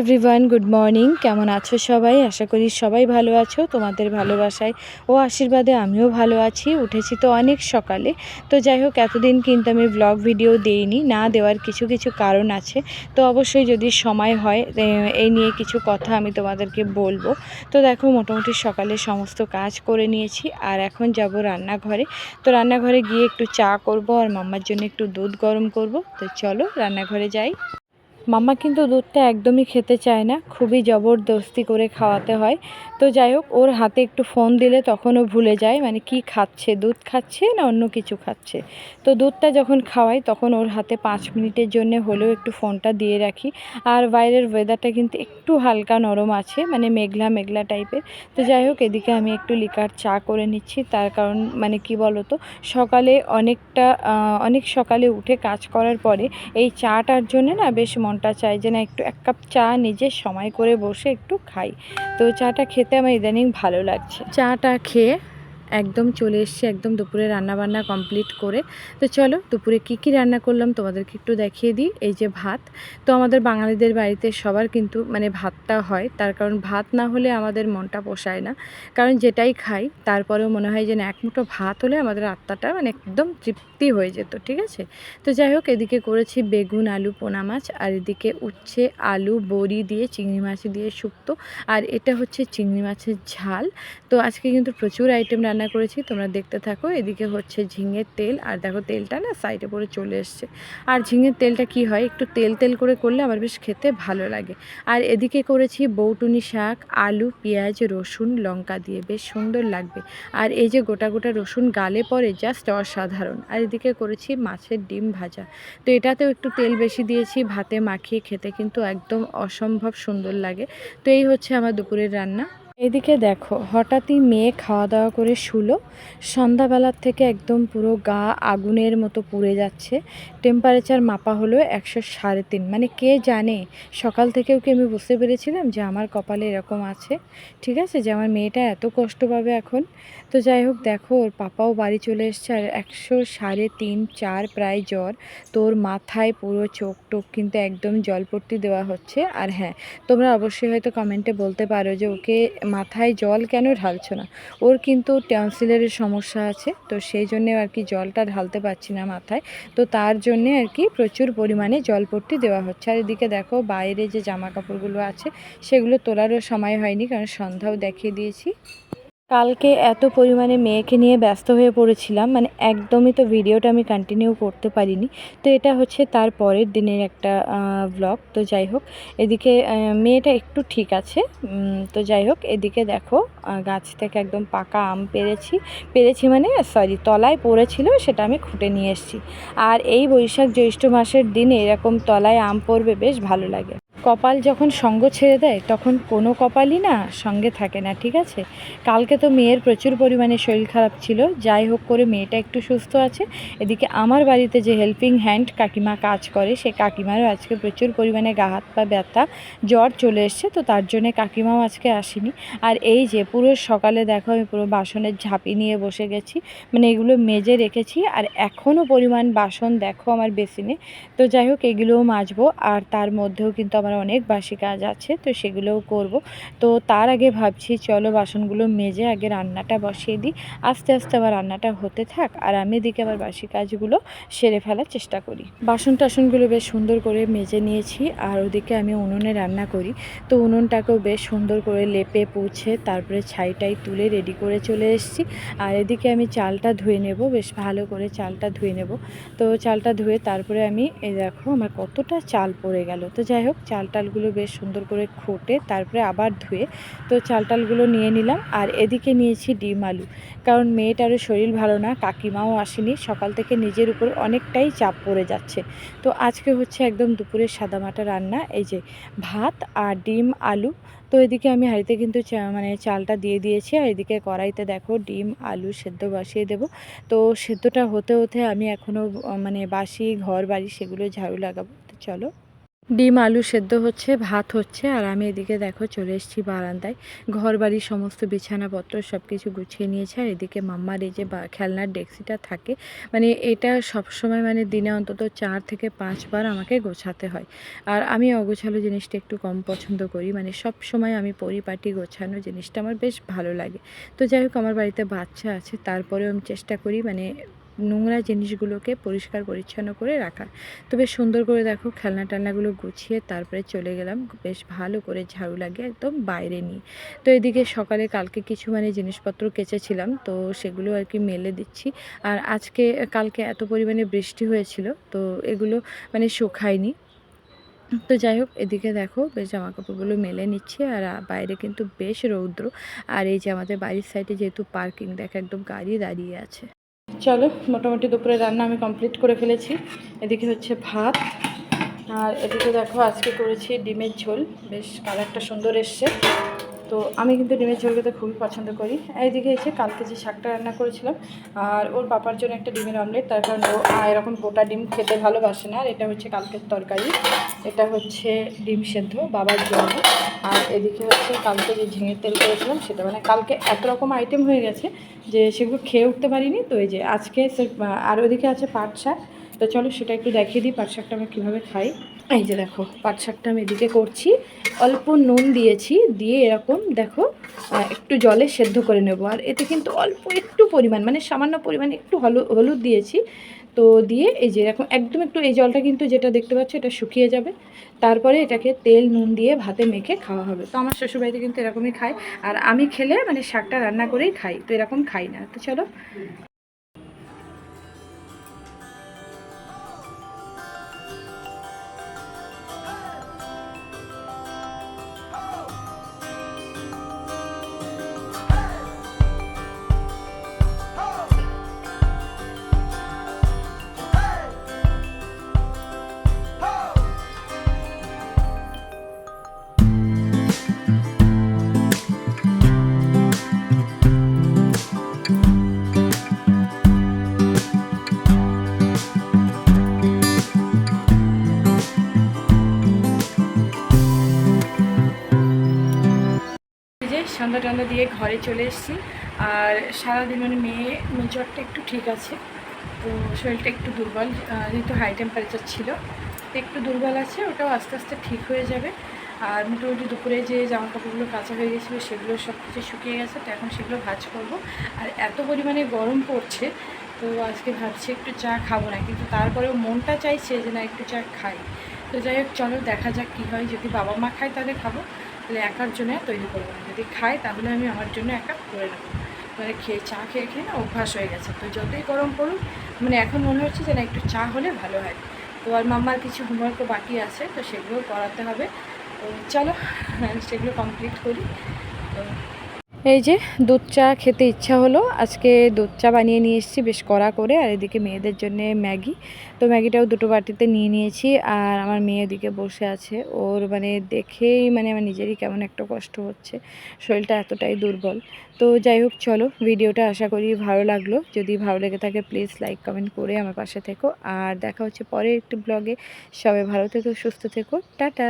Everyone, good morning. কেমন আছো সবাই? আশা করি সবাই ভালো আছো। তোমাদের ভালোবাসায় ও আশীর্বাদে আমিও ভালো আছি। উঠেছি তো অনেক সকালে। তো যাই হোক, এতদিন কিন্তু আমি ব্লগ ভিডিও দেইনি, না দেওয়ার কিছু কিছু কারণ আছে। তো অবশ্যই যদি সময় হয় এই নিয়ে কিছু কথা আমি তোমাদেরকে বলবো। তো দেখো, মোটামুটি সকালে সমস্ত কাজ করে নিয়েছি আর এখন যাব রান্নাঘরে। তো রান্নাঘরে গিয়ে একটু চা করব আর মাম্মার জন্য একটু দুধ গরম করব। তো চলো রান্নাঘরে যাই। মাম্মা কিন্তু দুধটা একদমই খেতে চায় না, খুবই জবরদস্তি করে খাওয়াতে হয়। তো যাই হোক, ওর হাতে একটু ফোন দিলে তখন ও ভুলে যায় মানে কি খাচ্ছে, দুধ খাচ্ছে না অন্য কিছু খাচ্ছে। তো দুধটা যখন খাওয়াই তখন ওর হাতে 5 মিনিটের জন্য হলেও একটু ফোনটা দিয়ে রাখি। আর বাইরের ওয়েদারটা কিন্তু একটু হালকা নরম আছে, মানে মেঘলা মেঘলা টাইপের। তো যাই হোক, এদিকে আমি একটু লিকার চা করে নিচ্ছি। তার কারণ মানে কি বলো তো, সকালে অনেক সকালে উঠে কাজ করার পরে এই চাটার জন্য না বেশ মনটা চায় যে না একটু 1 কাপ চা নিজের সময় করে বসে একটু খাই। তো চাটা খেতে আমার ইদানিং ভালো লাগছে। চাটা খেয়ে একদম চলে এসেছি একদম দুপুরে রান্নাবান্না কমপ্লিট করে। তো চলো দুপুরে কি রান্না করলাম তোমাদেরকে একটু দেখিয়ে দিই। এই যে ভাত। তো আমাদের বাঙালিদের বাড়িতে সবার কিন্তু মানে ভাতটা হয়, তার কারণ ভাত না হলে আমাদের মনটা পোষায় না। কারণ যেটাই খাই তারপরেও মনে হয় যে না এক মুঠো ভাত হলে আমাদের আত্মাটা মানে একদম তৃপ্তি হয়ে যেত, ঠিক আছে। তো যাই হোক, এদিকে করেছি বেগুন আলু পোনা মাছ, আর এদিকে উচ্ছে আলু বড়ি দিয়ে চিংড়ি মাছ দিয়ে শুক্তো, আর এটা হচ্ছে চিংড়ি মাছের ঝাল। তো আজকে কিন্তু প্রচুর আইটেম রান্না করেছি, তোমরা দেখতে থাকো। এদিকে হচ্ছে ঝিঙের তেল, আর দেখো তেলটা না সাইডে পরে চলে এসছে। আর ঝিঙের তেলটা কি হয়, একটু তেল তেল করে করলে আমার বেশ খেতে ভালো লাগে। আর এদিকে করেছি বৌটুনি শাক আলু পেঁয়াজ রসুন লঙ্কা দিয়ে, বেশ সুন্দর লাগবে। আর এই যে গোটা গোটা রসুন গালে পরে জাস্ট অসাধারণ। আর এদিকে করেছি মাছের ডিম ভাজা। তো এটাতেও একটু তেল বেশি দিয়েছি, ভাতে মাখিয়ে খেতে কিন্তু একদম অসম্ভব সুন্দর লাগে। তো এই হচ্ছে আমার দুপুরের রান্না। এদিকে দেখো, হঠাৎই মেয়ে খাওয়া দাওয়া করে শুলো। সন্ধ্যাবেলার থেকে একদম পুরো গা আগুনের মতো পুড়ে যাচ্ছে। টেম্পারেচার মাপা হলো 103, মানে কে জানে। সকাল থেকেও কি আমি বুঝতে পেরেছিলাম যে আমার কপালে এরকম আছে, ঠিক আছে, যে আমার মেয়েটা এত কষ্ট পাবে এখন। তো যাই হোক, দেখো ওর পাপাও বাড়ি চলে এসছে আর 103 4 প্রায় জ্বর। তোর মাথায় পুরো চোখ টোক কিন্তু একদম জলপট্টি দেওয়া হচ্ছে। আর হ্যাঁ, তোমরা অবশ্যই হয়তো কমেন্টে বলতে পারো যে ওকে মাথায় জল কেন ঢালছো না। ওর কিন্তু টনসিলের সমস্যা আছে, তো সেই জন্যে আর কি জলটা ঢালতে পারছি না মাথায়। তো তার জন্যে আর কি প্রচুর পরিমাণে জলপট্টি দেওয়া হচ্ছে। আর এদিকে দেখো বাইরে যে জামা কাপড়গুলো আছে সেগুলো তোলারও সময় হয়নি, কারণ সন্ধ্যাও দেখিয়ে দিয়েছি। কালকে এত পরিমাণে মেয়েকে নিয়ে ব্যস্ত হয়ে পড়েছিলাম, মানে একদমই তো ভিডিওটা আমি কন্টিনিউ করতে পারিনি। তো এটা হচ্ছে তার পরের দিনের একটা ব্লগ। তো যাই হোক, এদিকে মেয়েটা একটু ঠিক আছে। তো যাই হোক, এদিকে দেখো গাছ থেকে একদম পাকা আম পেরেছি মানে সরি, তলায় পড়েছিল, সেটা আমি খুঁটে নিয়ে এসেছি। আর এই বৈশাখ জ্যৈষ্ঠ মাসের দিনে এরকম তলায় আম পড়বে বেশ ভালো লাগে। কপাল যখন সঙ্গ ছেড়ে দেয় তখন কোনো কপালই না সঙ্গে থাকে না, ঠিক আছে। কালকে তো মেয়ের প্রচুর পরিমাণে শরীর খারাপ ছিল, যাই হোক করে মেয়েটা একটু সুস্থ আছে। এদিকে আমার বাড়িতে যে হেল্পিং হ্যান্ড কাকিমা কাজ করে, সে কাকিমারও আজকে প্রচুর পরিমাণে গা হাত পা ব্যথা, জ্বর চলে এসছে। তো তার জন্যে কাকিমাও আজকে আসেনি। আর এই যে পুরো সকালে দেখো আমি পুরো বাসনের ঝাঁপি নিয়ে বসে গেছি, মানে এগুলো মেজে রেখেছি আর এখনও পরিমাণ বাসন দেখো আমার বেসিনে। তো যাই হোক, এগুলোও মাজবো। আর তার মধ্যেও কিন্তু আমার অনেক বাসি কাজ আছে, তো সেগুলোও করব। তো তার আগে ভাবছি চলো বাসনগুলো মেজে আগে রান্নাটা বসিয়ে দিই। আস্তে আস্তে আবার রান্নাটা হতে থাক আর আমি এদিকে আবার বাসি কাজগুলো সেরে ফেলার চেষ্টা করি। বাসন টাসনগুলো বেশ সুন্দর করে মেজে নিয়েছি। আর ওদিকে আমি উনুনে রান্না করি, তো উনুনটাকেও বেশ সুন্দর করে লেপে পুছে তারপরে ছাইটাই তুলে রেডি করে চলে এসেছি। আর এদিকে আমি চালটা ধুয়ে নেব, বেশ ভালো করে চালটা ধুয়ে নেব। তো চালটা ধুয়ে তারপরে আমি এই দেখো আমার কতটা চাল পড়ে গেল। তো যাই হোক, চাল টালগুলো বেশ সুন্দর করে ঘুটে তারপরে আবার ধুয়ে তো চাল টালগুলো নিয়ে নিলাম। আর এদিকে নিয়েছি ডিম আলু, কারণ মেয়েটারও শরীর ভালো না, কাকিমাও আসেনি, সকাল থেকে নিজের উপর অনেকটাই চাপ পড়ে যাচ্ছে। তো আজকে হচ্ছে একদম দুপুরের সাদামাটা রান্না, এই যে ভাত আর ডিম আলু। তো এদিকে আমি হাঁড়িতে কিন্তু মানে চালটা দিয়ে দিয়েছি, আর এদিকে কড়াইতে দেখো ডিম আলু সেদ্ধ বসিয়ে দেবো। তো সেদ্ধটা হতে হতে আমি এখনও মানে বাসি ঘর বাড়ি সেগুলো ঝাড়ু লাগাবো। তো চলো। ডিম আলু সেদ্ধ হচ্ছে, ভাত হচ্ছে, আর আমি এদিকে দেখো চলে এসেছি বারান্দায়। ঘর বাড়ির সমস্ত বিছানাপত্র সব কিছু গুছিয়ে নিয়েছে। আর এদিকে মাম্মার এই যে খেলনার ডেক্সিটা থাকে, মানে এটা সবসময় মানে দিনে অন্তত 4 থেকে 5 বার আমাকে গোছাতে হয়। আর আমি অগোছালো জিনিসটা একটু কম পছন্দ করি, মানে সব সময় আমি পরিপাটি গোছানো জিনিসটা আমার বেশ ভালো লাগে। তো যাই হোক, আমার বাড়িতে বাচ্চা আছে, তারপরেও আমি চেষ্টা করি মানে নোংরা জিনিসগুলোকে পরিষ্কার পরিচ্ছন্ন করে রাখার। তো বেশ সুন্দর করে দেখো খেলনা টেলনাগুলো গুছিয়ে তারপরে চলে গেলাম বেশ ভালো করে ঝাড়ু লাগিয়ে একদম বাইরে নিয়ে। তো এদিকে সকালে কালকে কিছু মানে জিনিসপত্র কেচেছিলাম, তো সেগুলো আর কি মেলে দিচ্ছি। আর কালকে এত পরিমাণে বৃষ্টি হয়েছিল, তো এগুলো মানে শুকায়নি। তো যাই হোক, এদিকে দেখো বেশ জামা কাপড়গুলো মেলে নিচ্ছি। আর বাইরে কিন্তু বেশ রৌদ্র। আর এই যে আমাদের বাড়ির সাইডে যেহেতু পার্কিং, দেখো একদম গাড়ি দাঁড়িয়ে আছে। চলো, মোটামুটি দুপুরে রান্না আমি কমপ্লিট করে ফেলেছি। এদিকে হচ্ছে ভাত, আর এদিকে দেখো আজকে করেছি ডিমের ঝোল, বেশ কালারটা সুন্দর এসছে। তো আমি কিন্তু ডিমের ঝোল খেতে খুবই পছন্দ করি। এইদিকে এসে কালকে যে শাকটা রান্না করেছিলাম, আর ওর পাপার জন্য একটা ডিমের অমলেট, তার কারণ ও এরকম গোটা ডিম খেতে ভালোবাসে না। আর এটা হচ্ছে কালকের তরকারি, এটা হচ্ছে ডিম সেদ্ধ বাবার জন্য। আর এদিকে হচ্ছে কালকে যে ঝিঙের তেল করেছিলাম সেটা, মানে কালকে এত রকম আইটেম হয়ে গেছে যে সেগুলো খেয়ে উঠতে পারিনি। তো এই যে আজকে আর ওইদিকে আছে পাট শাক। তো চলো সেটা একটু দেখিয়ে দিই পাট শাকটা আমি কীভাবে খাই। এই যে দেখো পাট শাকটা আমি এদিকে করছি, অল্প নুন দিয়েছি, দিয়ে এরকম দেখো একটু জলে সেদ্ধ করে নেব। আর এতে কিন্তু অল্প একটু পরিমাণ, মানে সামান্য পরিমাণ একটু হলুদ দিয়েছি। তো দিয়ে এই যে এরকম একদম একটু, এই জলটা কিন্তু যেটা দেখতে পাচ্ছ এটা শুকিয়ে যাবে। তারপরে এটাকে তেল নুন দিয়ে ভাতে মেখে খাওয়া হবে। তো আমার শ্বশুরবাড়িতে কিন্তু এরকমই খায়। আর আমি খেলে মানে শাকটা রান্না করেই খাই, তো এরকম খাই না। তো চলো, সন্ধ্যা টন্ধা দিয়ে ঘরে চলে এসেছি। আর সারাদিন মানে মেজরটা একটু ঠিক আছে, তো শরীরটা একটু দুর্বল, যেহেতু হাই টেম্পারেচার ছিল, তো একটু দুর্বল আছে। ওটাও আস্তে আস্তে ঠিক হয়ে যাবে। আর মোটামুটি দুপুরে যে জামা কাপড়গুলো কাঁচা হয়ে গেছিলো সেগুলো সব কিছু শুকিয়ে গেছে, তো এখন সেগুলো ভাঁজ করব। আর এত পরিমাণে গরম পড়ছে, তো আজকে ভাবছি একটু চা খাবো না, কিন্তু তারপরেও মনটা চাইছে যে না একটু চা খাই। তো যাই হোক, চলো দেখা যাক কী হয়। যদি বাবা মা খায় তাহলে খাবো, তাহলে একার জন্য তৈরি করবো না। যদি খায় তাহলে আমি আমার জন্য এক কাপ করে নেবো। মানে চা খেয়ে খেয়ে না অভ্যাস হয়ে গেছে। তো যতই গরম পড়ুক, মানে এখন মনে হচ্ছে যে না একটু চা হলে ভালো হয়। তো আর মাম্মার কিছু হোমওয়ার্কও বাকি আছে, তো সেগুলো করাতে হবে। তো চলো সেগুলো কমপ্লিট করি। তো এই যে দুধ চা খেতে ইচ্ছা হলো, আজকে দুধ চা বানিয়ে নিয়ে এসেছি বেশ কড়া করে। আর এদিকে মেয়েদের জন্য ম্যাগি, তো ম্যাগিটাও দুটো বাটিতে নিয়ে নিয়েছি। আর আমার মেয়ে এদিকে বসে আছে, ওর মানে দেখেই মানে আমার নিজেরই কেমন একটা কষ্ট হচ্ছে, শরীরটা এতটাই দুর্বল। তো যাই হোক, চলো ভিডিওটা আশা করি ভালো লাগলো। যদি ভালো লেগে থাকে প্লিজ লাইক কমেন্ট করে আমার পাশে থেকো। আর দেখা হচ্ছে পরের একটি ব্লগে। সবাই ভালো থেকো, সুস্থ থেকো, টাটা।